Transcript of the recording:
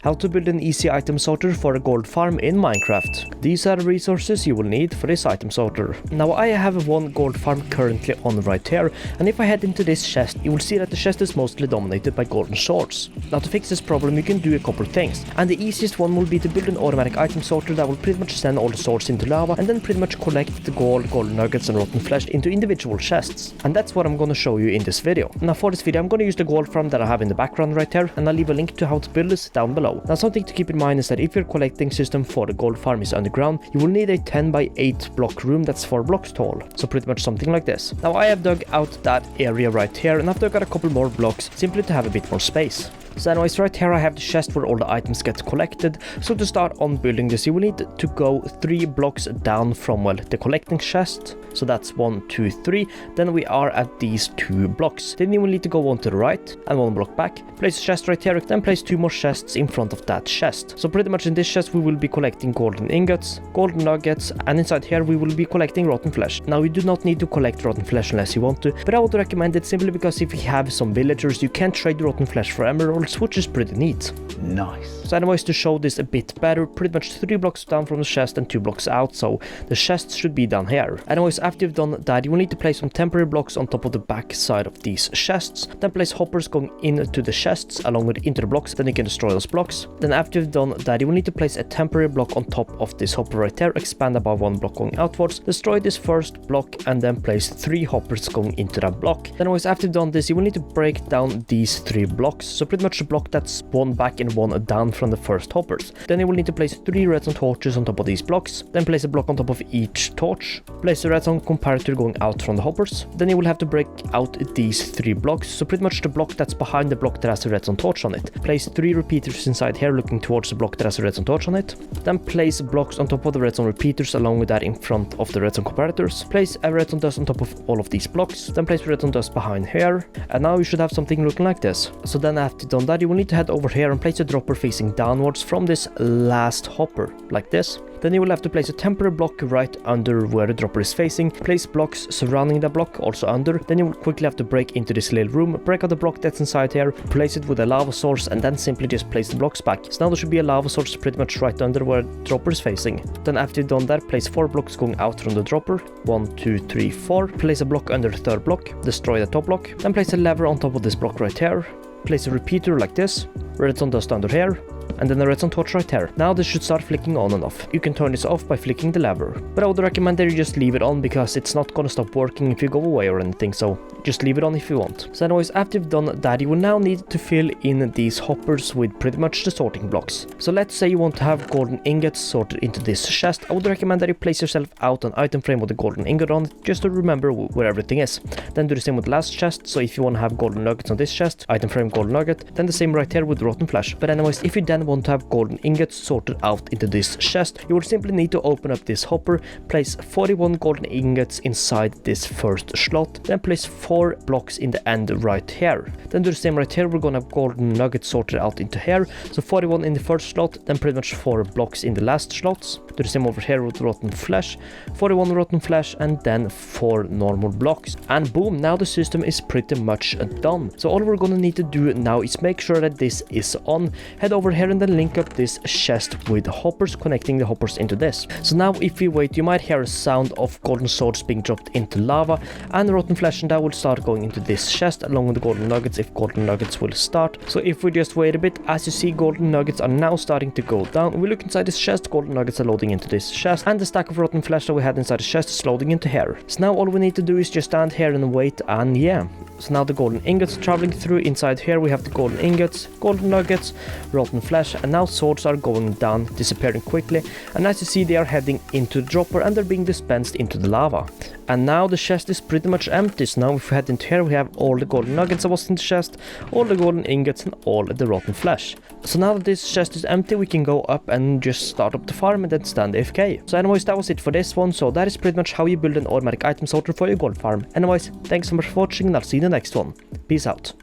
how to build an easy item sorter for a gold farm in Minecraft. These are the resources you will need for this item sorter. Now I have one gold farm currently on right here, and if I head into this chest, you will see that the chest is mostly dominated by golden swords. Now to fix this problem you can do a couple things, and the easiest one will be to build an automatic item sorter that will pretty much send all the swords into lava and then pretty much collect the gold, golden nuggets and rotten flesh into individual chests. And that's what I'm gonna show you in this video. Now for this video I'm gonna use the gold farm that I have in the background right here, and I'll leave a link to how to build this down below. Now something to keep in mind is that if your collecting system for the gold farm is underground, you will need a 10 by 8 block room that's 4 blocks tall. So pretty much something like this. Now I have dug out that area right here, and I've dug out a couple more blocks simply to have a bit more space. So anyways, right here I have the chest where all the items get collected. So to start on building this, you will need to go 3 blocks down from, well, the collecting chest. So that's 1, 2, 3. Then we are at these 2 blocks. Then you will need to go 1 to the right and 1 block back. Place a chest right here, then place 2 more chests in front of that chest. So pretty much in this chest we will be collecting golden ingots, golden nuggets, and inside here we will be collecting rotten flesh. Now you do not need to collect rotten flesh unless you want to, but I would recommend it simply because if you have some villagers, you can trade rotten flesh for emeralds, which is pretty neat. Nice. So anyways, to show this a bit better, pretty much 3 blocks down from the chest and 2 blocks out, so the chests should be down here. Anyways, after you've done that, you will need to place some temporary blocks on top of the back side of these chests, then place hoppers going into the chests along with into the blocks, then you can destroy those blocks. Then after you've done that, you will need to place a temporary block on top of this hopper right there, expand about 1 block going outwards, destroy this first block, and then place 3 hoppers going into that block. Then anyways, after you've done this, you will need to break down these 3 blocks, so pretty much a block that's 1 back and 1 down from the first hoppers. Then you will need to place 3 redstone torches on top of these blocks, then place a block on top of each torch, place a redstone comparator going out from the hoppers. Then you will have to break out these 3 blocks, so pretty much the block that's behind the block that has a redstone torch on it. Place 3 repeaters inside here looking towards the block that has a redstone torch on it. Then place blocks on top of the redstone repeaters along with that in front of the redstone comparators. Place a redstone dust on top of all of these blocks, then place redstone dust behind here, and now you should have something looking like this. So then after you've done that, you will need to head over here and place a dropper facing downwards from this last hopper, like this. Then you will have to place a temporary block right under where the dropper is facing, place blocks surrounding the block also under. Then you will quickly have to break into this little room, break out the block that's inside here, place it with a lava source, and then simply just place the blocks back. So now there should be a lava source pretty much right under where the dropper is facing. Then after you've done that, place 4 blocks going out from the dropper, 1, 2, 3, 4. Place a block under the 3rd block, destroy the top block, then place a lever on top of this block right here, place a repeater like this, redstone dust under here, and then a redstone torch right here. Now this should start flicking on and off. You can turn this off by flicking the lever, but I would recommend that you just leave it on because it's not gonna stop working if you go away or anything, so just leave it on if you want. So anyways, after you've done that, you will now need to fill in these hoppers with pretty much the sorting blocks. So let's say you want to have golden ingots sorted into this chest. I would recommend that you place yourself out an item frame with a golden ingot on it, just to remember where everything is. Then do the same with the last chest, so if you want to have golden nuggets on this chest, item frame golden nugget, then the same right here with rotten flesh. But anyways, if you then want to have golden ingots sorted out into this chest, you will simply need to open up this hopper, place 41 golden ingots inside this first slot, then place 4 blocks in the end right here. Then do the same right here, we're gonna have golden nuggets sorted out into here, so 41 in the first slot, then pretty much 4 blocks in the last slots. Do the same over here with rotten flesh, 41 rotten flesh, and then 4 normal blocks. And boom, now the system is pretty much done. So all we're gonna need to do now is make sure that this is on, head over here and then link up this chest with hoppers, connecting the hoppers into this. So now if we wait, you might hear a sound of golden swords being dropped into lava, and rotten flesh, and that will start going into this chest along with the golden nuggets if golden nuggets will start. So if we just wait a bit, as you see, golden nuggets are now starting to go down. We look inside this chest, golden nuggets are loading into this chest, and the stack of rotten flesh that we had inside the chest is loading into here. So now all we need to do is just stand here and wait, and yeah. So now the golden ingots traveling through. Inside here we have the golden ingots, golden nuggets, rotten flesh, and now swords are going down, disappearing quickly, and as you see, they are heading into the dropper and they're being dispensed into the lava. And now the chest is pretty much empty. So now if we head into here, we have all the golden nuggets that was in the chest, all the golden ingots, and all the rotten flesh. So now that this chest is empty, we can go up and just start up the farm and then stand AFK. So anyways, that was it for this one. So that is pretty much how you build an automatic item sorter for your gold farm. Anyways, thanks so much for watching, and I'll see you in the next one. Peace out.